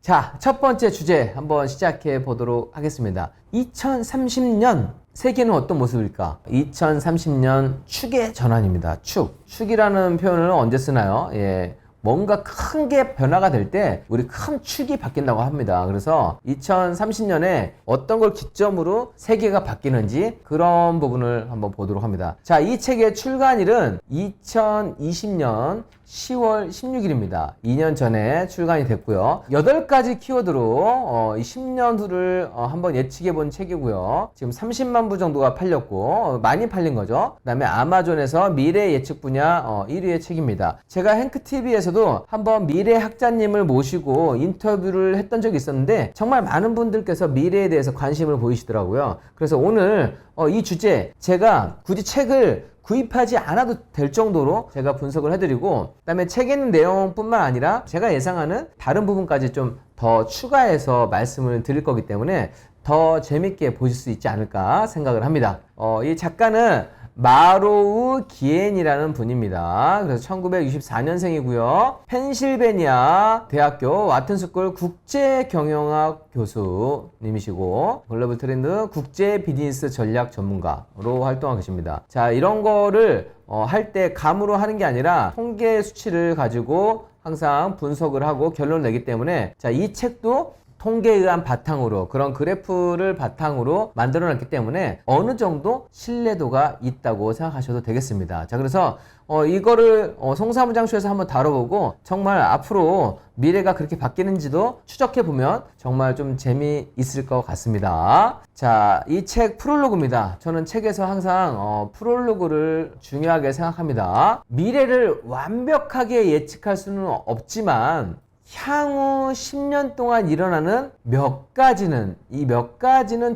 자, 첫 번째 주제 한번 시작해 보도록 하겠습니다. 2030년 세계는 어떤 모습일까? 2030년 축의 전환입니다. 축이라는 표현을 언제 쓰나요? 뭔가 큰 게 변화가 될 때 우리 큰 축이 바뀐다고 합니다. 그래서 2030년에 어떤 걸 기점으로 세계가 바뀌는지 그런 부분을 한번 보도록 합니다. 자, 이 책의 출간일은 2020년 10월 16일입니다. 2년 전에 출간이 됐고요. 8가지 키워드로 이 10년 후를 한번 예측해 본 책이고요. 지금 30만 부 정도가 팔렸고 많이 팔린 거죠. 그 다음에 아마존에서 미래 예측 분야 1위의 책입니다. 제가 행크TV에서도 한번 미래 학자님을 모시고 인터뷰를 했던 적이 있었는데 정말 많은 분들께서 미래에 대해서 관심을 보이시더라고요. 그래서 오늘 이 주제 제가 굳이 책을 구입하지 않아도 될 정도로 제가 분석을 해드리고, 그 다음에 책에 있는 내용뿐만 아니라 제가 예상하는 다른 부분까지 좀 더 추가해서 말씀을 드릴 거기 때문에 더 재밌게 보실 수 있지 않을까 생각을 합니다. 이 작가는 마로우 기엔이라는 분입니다. 그래서 1964년생이고요. 펜실베니아 대학교 와튼스쿨 국제경영학 교수님이시고 글로벌 트렌드 국제 비즈니스 전략 전문가로 활동하고 계십니다. 자, 이런 거를 할 때 감으로 하는 게 아니라 통계 수치를 가지고 항상 분석을 하고 결론을 내기 때문에, 자, 이 책도 통계에 의한 바탕으로 그런 그래프를 바탕으로 만들어놨기 때문에 어느 정도 신뢰도가 있다고 생각하셔도 되겠습니다. 자, 그래서 이거를 송사무장쇼에서 한번 다뤄보고 정말 앞으로 미래가 그렇게 바뀌는지도 추적해보면 정말 좀 재미있을 것 같습니다. 자, 이 책 프롤로그입니다. 저는 책에서 항상 프롤로그를 중요하게 생각합니다. 미래를 완벽하게 예측할 수는 없지만 향후 10년 동안 일어나는 몇 가지는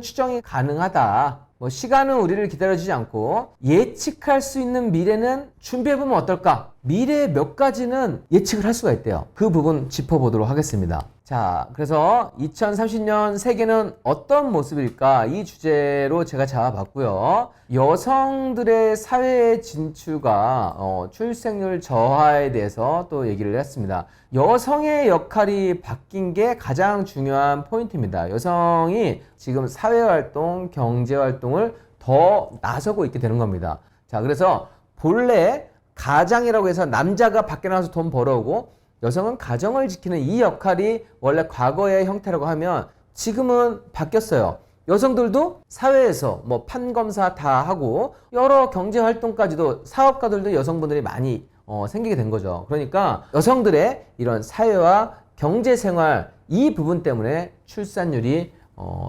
추정이 가능하다. 시간은 우리를 기다려주지 않고 예측할 수 있는 미래는 준비해보면 어떨까? 미래의 몇 가지는 예측을 할 수가 있대요. 그 부분 짚어보도록 하겠습니다. 자, 그래서 2030년 세계는 어떤 모습일까? 이 주제로 제가 잡아봤고요. 여성들의 사회 진출과 출생률 저하에 대해서 또 얘기를 했습니다. 여성의 역할이 바뀐 게 가장 중요한 포인트입니다. 여성이 지금 사회활동, 경제활동을 더 나서고 있게 되는 겁니다. 자, 그래서 본래 가장이라고 해서 남자가 밖에 나가서 돈 벌어오고 여성은 가정을 지키는 이 역할이 원래 과거의 형태라고 하면 지금은 바뀌었어요. 여성들도 사회에서 판검사 다 하고 여러 경제활동까지도 사업가들도 여성분들이 많이 생기게 된 거죠. 그러니까 여성들의 이런 사회와 경제생활 이 부분 때문에 출산율이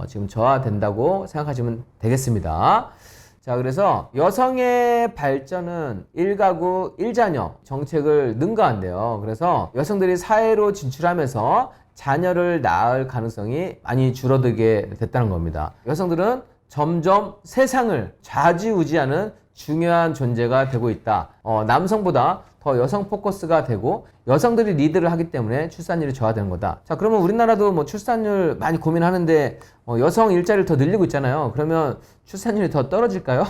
지금 저하된다고 생각하시면 되겠습니다. 자, 그래서 여성의 발전은 1가구 1자녀 정책을 능가한대요. 그래서 여성들이 사회로 진출하면서 자녀를 낳을 가능성이 많이 줄어들게 됐다는 겁니다. 여성들은 점점 세상을 좌지우지하는 중요한 존재가 되고 있다. 남성보다 더 여성 포커스가 되고 여성들이 리드를 하기 때문에 출산율이 저하되는 거다. 자, 그러면 우리나라도 출산율 많이 고민하는데 여성 일자리를 더 늘리고 있잖아요. 그러면 출산율이 더 떨어질까요?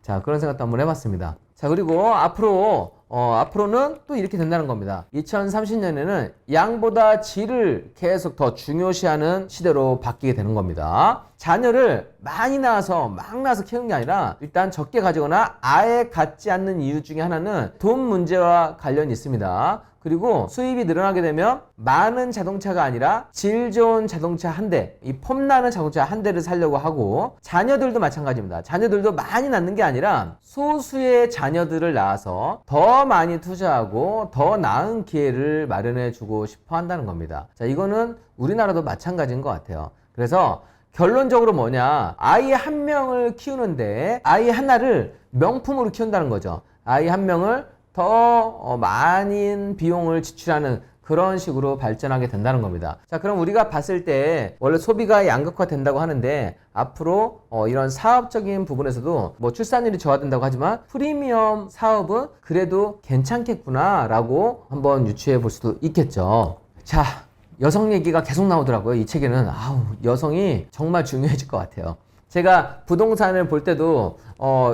자, 그런 생각도 한번 해봤습니다. 자, 그리고 앞으로는 또 이렇게 된다는 겁니다. 2030년에는 양보다 질을 계속 더 중요시하는 시대로 바뀌게 되는 겁니다. 자녀를 많이 낳아서 막 낳아서 키우는 게 아니라 일단 적게 가지거나 아예 갖지 않는 이유 중에 하나는 돈 문제와 관련이 있습니다. 그리고 수입이 늘어나게 되면 많은 자동차가 아니라 질 좋은 자동차 한 대, 이 폼나는 자동차 한 대를 사려고 하고, 자녀들도 마찬가지입니다. 자녀들도 많이 낳는 게 아니라 소수의 자녀들을 낳아서 더 많이 투자하고 더 나은 기회를 마련해 주고 싶어 한다는 겁니다. 자, 이거는 우리나라도 마찬가지인 것 같아요. 그래서 결론적으로 뭐냐, 아이 한 명을 키우는데 아이 하나를 명품으로 키운다는 거죠. 아이 한 명을 더 많은 비용을 지출하는 그런 식으로 발전하게 된다는 겁니다. 자, 그럼 우리가 봤을 때 원래 소비가 양극화 된다고 하는데 앞으로 이런 사업적인 부분에서도 출산율이 저하된다고 하지만 프리미엄 사업은 그래도 괜찮겠구나 라고 한번 유추해 볼 수도 있겠죠. 자, 여성 얘기가 계속 나오더라고요. 이 책에는 여성이 정말 중요해질 것 같아요. 제가 부동산을 볼 때도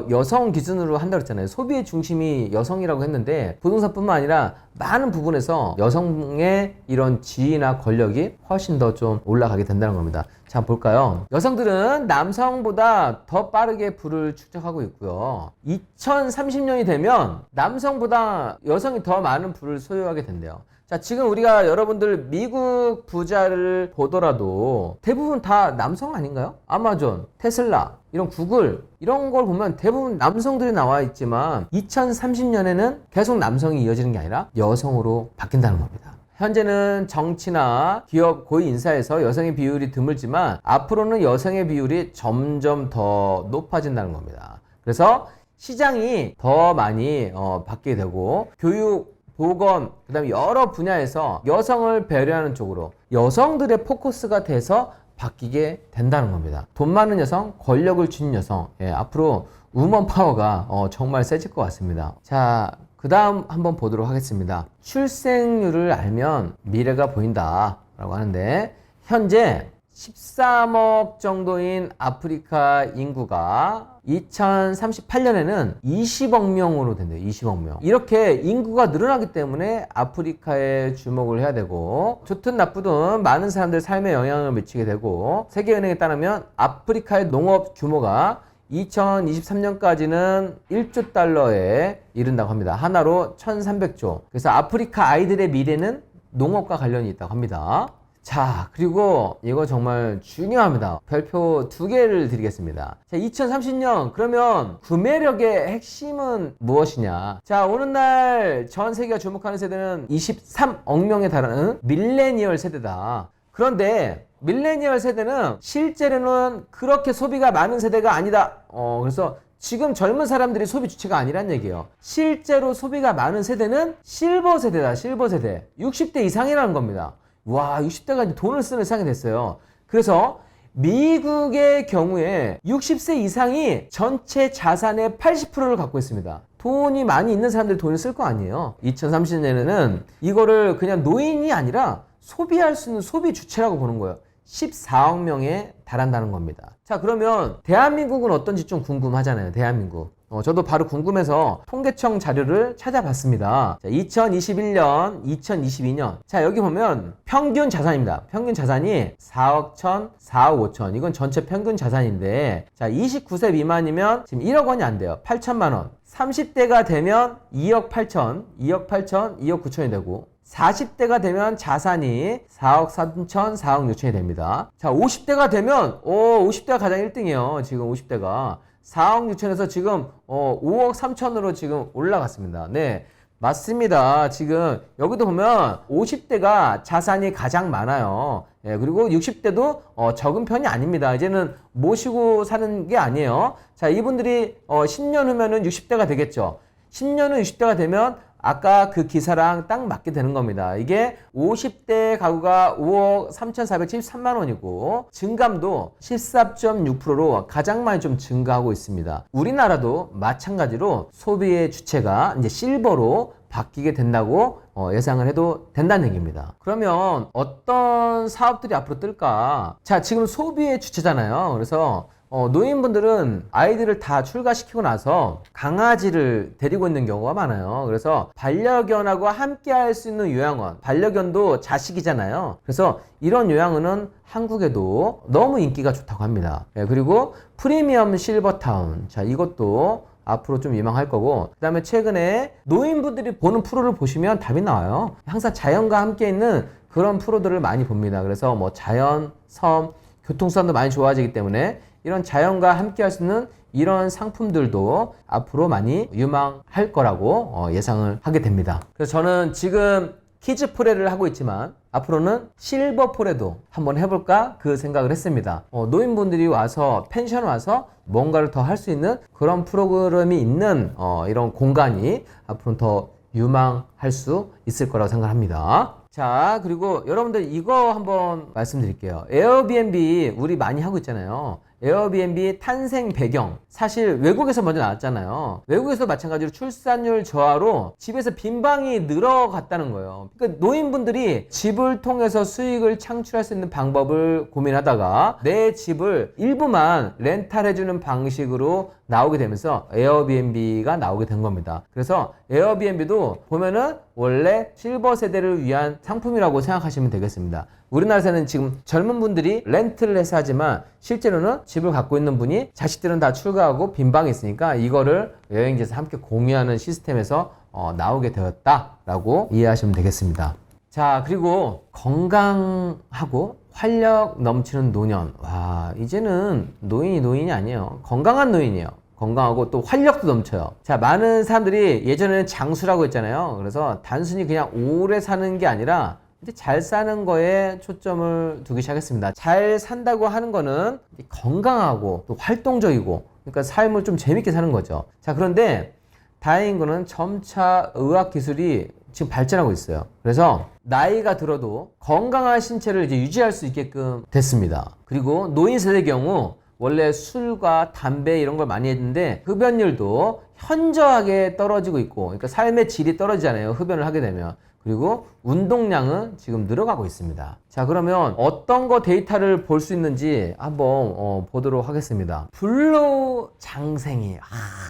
여성 기준으로 한다고 했잖아요. 소비의 중심이 여성이라고 했는데 부동산뿐만 아니라 많은 부분에서 여성의 이런 지위나 권력이 훨씬 더 좀 올라가게 된다는 겁니다. 자, 볼까요? 여성들은 남성보다 더 빠르게 부를 축적하고 있고요. 2030년이 되면 남성보다 여성이 더 많은 부를 소유하게 된대요. 자, 지금 우리가 여러분들 미국 부자를 보더라도 대부분 다 남성 아닌가요? 아마존, 테슬라, 이런 구글, 이런 걸 보면 대부분 남성들이 나와 있지만 2030년에는 계속 남성이 이어지는 게 아니라 여성으로 바뀐다는 겁니다. 현재는 정치나 기업 고위 인사에서 여성의 비율이 드물지만 앞으로는 여성의 비율이 점점 더 높아진다는 겁니다. 그래서 시장이 더 많이 바뀌게 되고 교육, 보건, 그 다음에 여러 분야에서 여성을 배려하는 쪽으로 여성들의 포커스가 돼서 바뀌게 된다는 겁니다. 돈 많은 여성, 권력을 쥐는 여성, 앞으로 우먼 파워가 정말 세질 것 같습니다. 자, 그 다음 한번 보도록 하겠습니다. 출생률을 알면 미래가 보인다 라고 하는데, 현재 13억 정도인 아프리카 인구가 2038년에는 20억 명으로 된대요. 20억 명. 이렇게 인구가 늘어나기 때문에 아프리카에 주목을 해야 되고, 좋든 나쁘든 많은 사람들 삶에 영향을 미치게 되고, 세계은행에 따르면 아프리카의 농업 규모가 2023년까지는 1조 달러에 이른다고 합니다. 하나로 1300조. 그래서 아프리카 아이들의 미래는 농업과 관련이 있다고 합니다. 자, 그리고 이거 정말 중요합니다. 별표 2개를 드리겠습니다. 자, 2030년 그러면 구매력의 핵심은 무엇이냐? 자, 오늘날 전 세계가 주목하는 세대는 23억 명에 달하는 밀레니얼 세대다. 그런데 밀레니얼 세대는 실제로는 그렇게 소비가 많은 세대가 아니다. 그래서 지금 젊은 사람들이 소비 주체가 아니란 얘기예요. 실제로 소비가 많은 세대는 실버 세대다. 실버 세대. 60대 이상이라는 겁니다. 와, 60대가 이제 돈을 쓰는 세상이 됐어요. 그래서 미국의 경우에 60세 이상이 전체 자산의 80%를 갖고 있습니다. 돈이 많이 있는 사람들이 돈을 쓸 거 아니에요. 2030년에는 이거를 그냥 노인이 아니라 소비할 수 있는 소비 주체라고 보는 거예요. 14억 명에 달한다는 겁니다. 자, 그러면 대한민국은 어떤지 좀 궁금하잖아요. 대한민국. 저도 바로 궁금해서 통계청 자료를 찾아봤습니다. 자, 2021년, 2022년. 자, 여기 보면 평균 자산입니다. 평균 자산이 4억 1천, 4억 5천. 이건 전체 평균 자산인데, 자, 29세 미만이면 지금 1억 원이 안 돼요. 8천만 원. 30대가 되면 2억 8천, 2억 8천, 2억 9천이 되고, 40대가 되면 자산이 4억 3천, 4억 6천이 됩니다. 자, 50대가 되면 50대가 가장 1등이에요. 지금 50대가 4억 6천에서 지금 5억 3천으로 지금 올라갔습니다. 네, 맞습니다. 지금 여기도 보면 50대가 자산이 가장 많아요. 예, 그리고 60대도 적은 편이 아닙니다. 이제는 모시고 사는 게 아니에요. 자, 이분들이 10년 후면은 60대가 되겠죠. 10년 후 60대가 되면 아까 그 기사랑 딱 맞게 되는 겁니다. 이게 50대 가구가 5억 3,473만 원이고 증감도 14.6%로 가장 많이 좀 증가하고 있습니다. 우리나라도 마찬가지로 소비의 주체가 이제 실버로 바뀌게 된다고 예상을 해도 된다는 얘기입니다. 그러면 어떤 사업들이 앞으로 뜰까? 자, 지금 소비의 주체잖아요. 그래서 노인분들은 아이들을 다 출가시키고 나서 강아지를 데리고 있는 경우가 많아요. 그래서 반려견하고 함께 할 수 있는 요양원, 반려견도 자식이잖아요. 그래서 이런 요양원은 한국에도 너무 인기가 좋다고 합니다. 그리고 프리미엄 실버타운, 자, 이것도 앞으로 좀 유망할 거고, 그 다음에 최근에 노인분들이 보는 프로를 보시면 답이 나와요. 항상 자연과 함께 있는 그런 프로들을 많이 봅니다. 그래서 뭐 자연, 섬, 교통수단도 많이 좋아지기 때문에 이런 자연과 함께 할 수 있는 이런 상품들도 앞으로 많이 유망할 거라고 예상을 하게 됩니다. 그래서 저는 지금 키즈 포레를 하고 있지만 앞으로는 실버 포레도 한번 해볼까 그 생각을 했습니다. 노인분들이 와서 펜션 와서 뭔가를 더 할 수 있는 그런 프로그램이 있는 이런 공간이 앞으로는 더 유망할 수 있을 거라고 생각합니다. 자, 그리고 여러분들 이거 한번 말씀드릴게요. 에어비앤비 우리 많이 하고 있잖아요. 에어비앤비 탄생 배경, 사실 외국에서 먼저 나왔잖아요. 외국에서 마찬가지로 출산율 저하로 집에서 빈방이 늘어갔다는 거예요. 그러니까 노인분들이 집을 통해서 수익을 창출할 수 있는 방법을 고민하다가 내 집을 일부만 렌탈해주는 방식으로 나오게 되면서 에어비앤비가 나오게 된 겁니다. 그래서 에어비앤비도 보면은 원래 실버 세대를 위한 상품이라고 생각하시면 되겠습니다. 우리나라에서는 지금 젊은 분들이 렌트를 해서 하지만 실제로는 집을 갖고 있는 분이 자식들은 다 출가하고 빈 방이 있으니까 이거를 여행지에서 함께 공유하는 시스템에서 나오게 되었다라고 이해하시면 되겠습니다. 자, 그리고 건강하고 활력 넘치는 노년. 와, 이제는 노인이 아니에요. 건강한 노인이에요. 건강하고 또 활력도 넘쳐요. 자, 많은 사람들이 예전에는 장수라고 했잖아요. 그래서 단순히 그냥 오래 사는 게 아니라 이제 잘 사는 거에 초점을 두기 시작했습니다. 잘 산다고 하는 거는 건강하고 또 활동적이고, 그러니까 삶을 좀 재밌게 사는 거죠. 자, 그런데 다행인 거는 점차 의학 기술이 지금 발전하고 있어요. 그래서 나이가 들어도 건강한 신체를 이제 유지할 수 있게끔 됐습니다. 그리고 노인 세대의 경우 원래 술과 담배 이런 걸 많이 했는데 흡연율도 현저하게 떨어지고 있고, 그러니까 삶의 질이 떨어지잖아요. 흡연을 하게 되면. 그리고 운동량은 지금 늘어가고 있습니다. 자, 그러면 어떤 거 데이터를 볼 수 있는지 한번 보도록 하겠습니다. 불로장생이,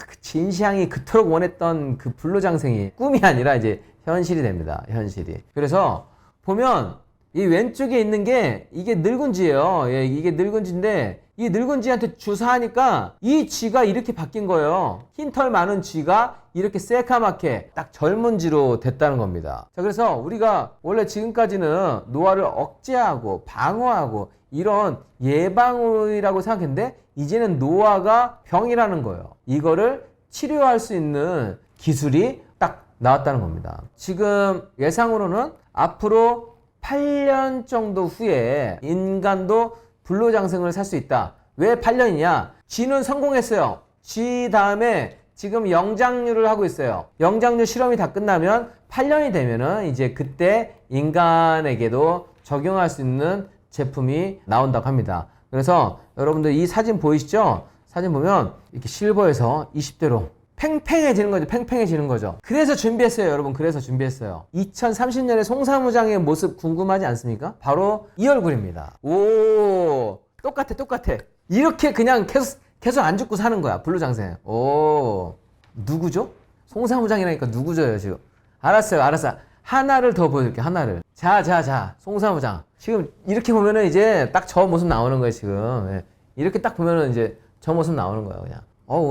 그 진시황이 그토록 원했던 그 불로장생이 꿈이 아니라 이제 현실이 됩니다. 현실이. 그래서 보면 이 왼쪽에 있는 게 이게 늙은쥐예요. 예, 이게 늙은쥐인데 이 늙은쥐한테 주사하니까 이 쥐가 이렇게 바뀐 거예요. 흰털 많은 쥐가 이렇게 새카맣게 딱 젊은 쥐로 됐다는 겁니다. 자, 그래서 우리가 원래 지금까지는 노화를 억제하고 방어하고 이런 예방이라고 생각했는데 이제는 노화가 병이라는 거예요. 이거를 치료할 수 있는 기술이 딱 나왔다는 겁니다. 지금 예상으로는 앞으로 8년 정도 후에 인간도 불로장생을 살 수 있다. 왜 8년이냐? 쥐는 성공했어요. 쥐 다음에 지금 영장류를 하고 있어요. 영장류 실험이 다 끝나면 8년이 되면은 이제 그때 인간에게도 적용할 수 있는 제품이 나온다고 합니다. 그래서 여러분들 이 사진 보이시죠? 사진 보면 이렇게 실버에서 20대로 팽팽해지는 거죠. 팽팽해지는 거죠. 그래서 준비했어요, 여러분. 그래서 준비했어요. 2030년에 송사무장의 모습 궁금하지 않습니까? 바로 이 얼굴입니다. 오, 똑같아. 이렇게 그냥 계속 안 죽고 사는 거야, 불로장생. 오, 누구죠? 송사무장이라니까 누구죠, 지금? 알았어요. 하나를 더 보여줄게, 하나를. 자, 송사무장. 지금 이렇게 보면은 이제 딱 저 모습 나오는 거예요, 지금. 예. 이렇게 딱 보면은 이제 저 모습 나오는 거예요, 그냥.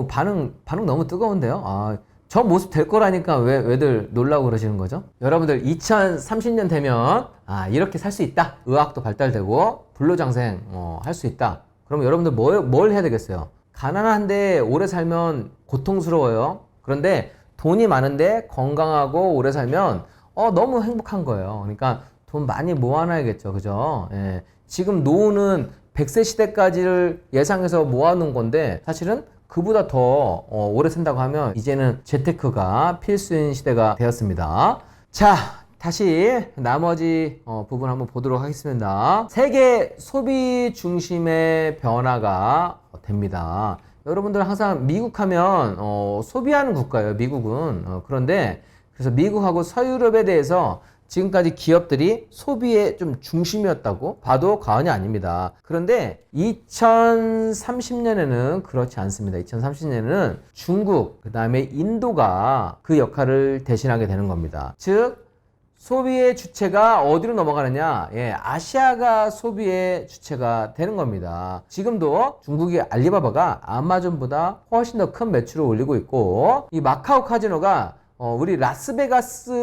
반응 너무 뜨거운데요? 저 모습 될 거라니까 왜들 놀라고 그러시는 거죠? 여러분들 2030년 되면 이렇게 살 수 있다. 의학도 발달되고 불로장생 할 수 있다. 그럼 여러분들 뭘 해야 되겠어요? 가난한데 오래 살면 고통스러워요. 그런데 돈이 많은데 건강하고 오래 살면 너무 행복한 거예요. 그러니까 돈 많이 모아놔야겠죠. 그죠? 예. 지금 노후는 100세 시대까지를 예상해서 모아놓은 건데 사실은 그보다 더 오래 산다고 하면 이제는 재테크가 필수인 시대가 되었습니다. 자, 다시 나머지 부분 한번 보도록 하겠습니다. 세계 소비 중심의 변화가 됩니다. 여러분들 항상 미국 하면 소비하는 국가예요. 미국은. 그런데 그래서 미국하고 서유럽에 대해서 지금까지 기업들이 소비의 좀 중심이었다고 봐도 과언이 아닙니다. 그런데 2030년에는 그렇지 않습니다. 2030년에는 중국, 그 다음에 인도가 그 역할을 대신하게 되는 겁니다. 즉, 소비의 주체가 어디로 넘어가느냐? 예, 아시아가 소비의 주체가 되는 겁니다. 지금도 중국의 알리바바가 아마존보다 훨씬 더 큰 매출을 올리고 있고, 이 마카오 카지노가 우리 라스베가스가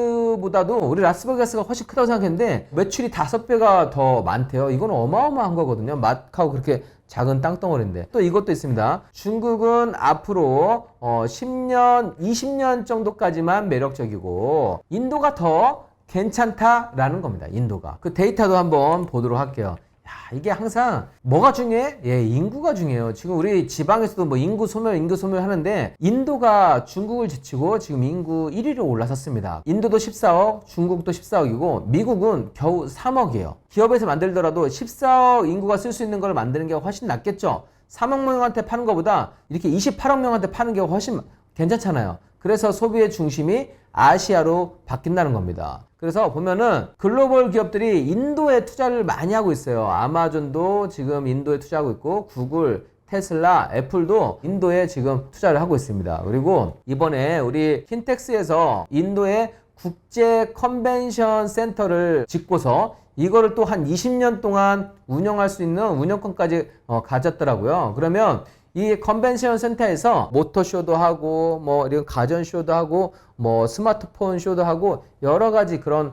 훨씬 크다고 생각했는데 매출이 5배가 더 많대요. 이건 어마어마한 거거든요. 마카오 그렇게 작은 땅덩어리인데. 또 이것도 있습니다. 중국은 앞으로 10년, 20년 정도까지만 매력적이고 인도가 더 괜찮다라는 겁니다. 인도가. 그 데이터도 한번 보도록 할게요. 야, 이게 항상 뭐가 중요해? 예, 인구가 중요해요. 지금 우리 지방에서도 뭐 인구 소멸 하는데 인도가 중국을 제치고 지금 인구 1위로 올라섰습니다. 인도도 14억, 중국도 14억이고 미국은 겨우 3억이에요. 기업에서 만들더라도 14억 인구가 쓸 수 있는 걸 만드는 게 훨씬 낫겠죠. 3억 명한테 파는 것보다 이렇게 28억 명한테 파는 게 훨씬 괜찮잖아요. 그래서 소비의 중심이 아시아로 바뀐다는 겁니다. 그래서 보면은 글로벌 기업들이 인도에 투자를 많이 하고 있어요. 아마존도 지금 인도에 투자하고 있고 구글, 테슬라, 애플도 인도에 지금 투자를 하고 있습니다. 그리고 이번에 우리 킨텍스에서 인도에 국제 컨벤션 센터를 짓고서 이거를 또 한 20년 동안 운영할 수 있는 운영권까지 가졌더라고요. 그러면 이 컨벤션 센터에서 모터쇼도 하고 뭐 이런 가전쇼도 하고 뭐 스마트폰 쇼도 하고 여러 가지 그런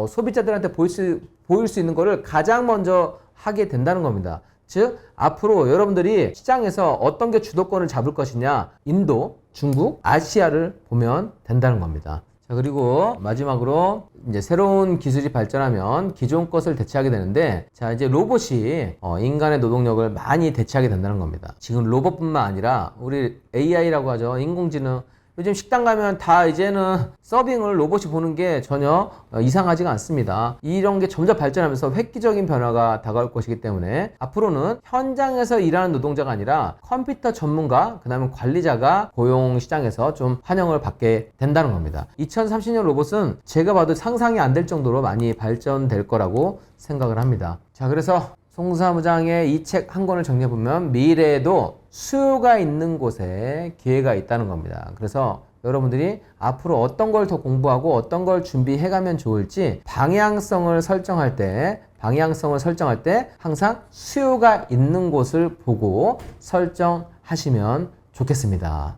소비자들한테 보일 수 있는 거를 가장 먼저 하게 된다는 겁니다. 즉 앞으로 여러분들이 시장에서 어떤 게 주도권을 잡을 것이냐, 인도, 중국, 아시아를 보면 된다는 겁니다. 자, 그리고 마지막으로 이제 새로운 기술이 발전하면 기존 것을 대체하게 되는데, 자, 이제 로봇이 인간의 노동력을 많이 대체하게 된다는 겁니다. 지금 로봇뿐만 아니라 우리 AI라고 하죠. 인공지능. 요즘 식당 가면 다 이제는 서빙을 로봇이 보는 게 전혀 이상하지가 않습니다. 이런 게 점점 발전하면서 획기적인 변화가 다가올 것이기 때문에 앞으로는 현장에서 일하는 노동자가 아니라 컴퓨터 전문가, 그 다음에 관리자가 고용 시장에서 좀 환영을 받게 된다는 겁니다. 2030년 로봇은 제가 봐도 상상이 안 될 정도로 많이 발전될 거라고 생각을 합니다. 자, 그래서 송사무장의 이 책 한 권을 정리해보면 미래에도 수요가 있는 곳에 기회가 있다는 겁니다. 그래서 여러분들이 앞으로 어떤 걸 더 공부하고 어떤 걸 준비해가면 좋을지 방향성을 설정할 때 항상 수요가 있는 곳을 보고 설정하시면 좋겠습니다.